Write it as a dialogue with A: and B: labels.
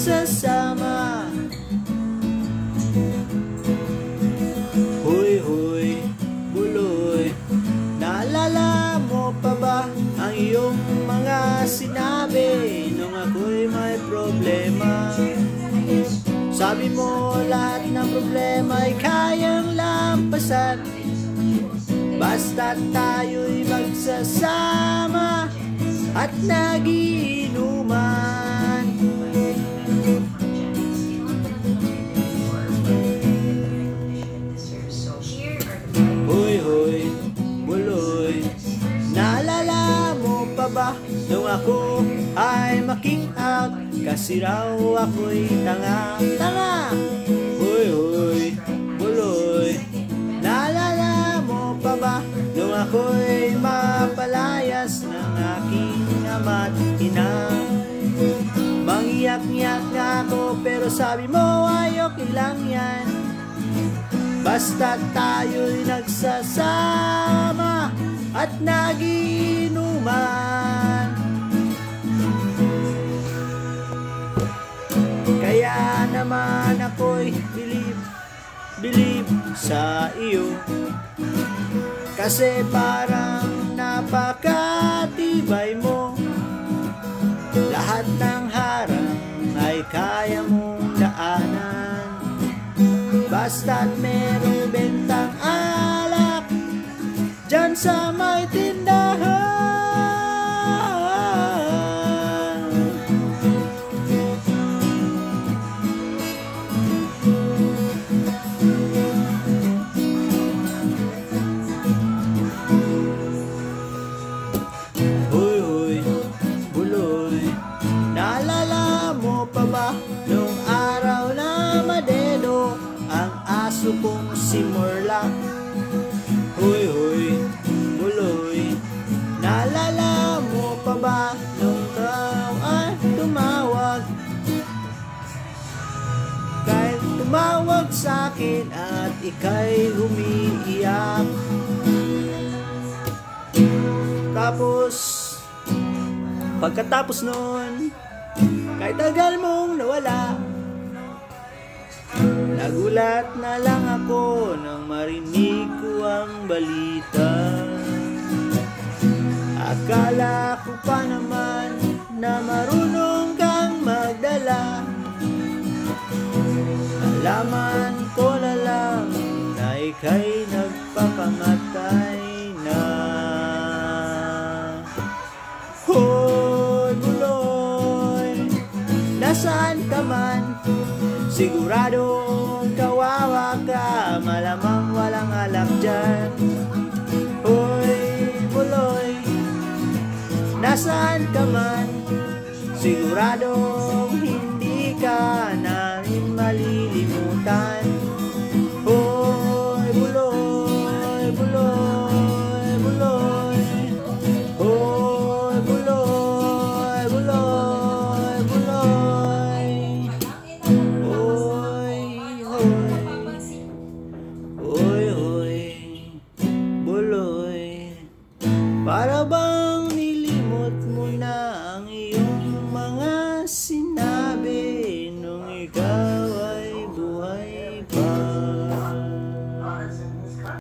A: nagsasama. Hoy, hoy, buloy, naalala mo pa ba ang iyong mga sinabi nung ako'y may problema? Sabi mo lahat ng problema ay kayang lampasan, basta't tayo'y magsasama at nagiinuman. Hoy, hoy, buloy, naalala mo pa ba nung ako ay making out? Kasi raw ako'y tanga. Hoy, hoy, buloy, naalala mo pa ba nung ako'y mapalayas ng aking ama't ina? Mangiyak-ngiyak nga ako pero sabi mo ay okay lang yan, basta't tayo'y nagsasama at nagiinuman. Kaya naman ako'y believe sa iyo, kasi parang napakatibay mo. Lahat ng harang ay kaya mong daanan, basta't merong bentang alak dyan sa may tindahan. Hoy, hoy, buloy, naalala mo pa ba nung araw na madeno ang aso kong si Morlac? Hoy, hoy, buloy, naalala mo pa ba nung ikaw ay tumawag? Kahit tumawag sa'kin at ika'y umiiyak. Tapos, pagkatapos nun, kahit tagal mong nawala, nagulat na lang ako nang marinig ko ang balita. Akala ko pa naman na marunong kang magdala, nalaman ko na lang na ika'y nagpakamatay na. Hoy, buloy, nasaan ka man? Siguradong kawawa ka, malamang walang alak dyan. Hoy, buloy, nasaan ka man? Siguradong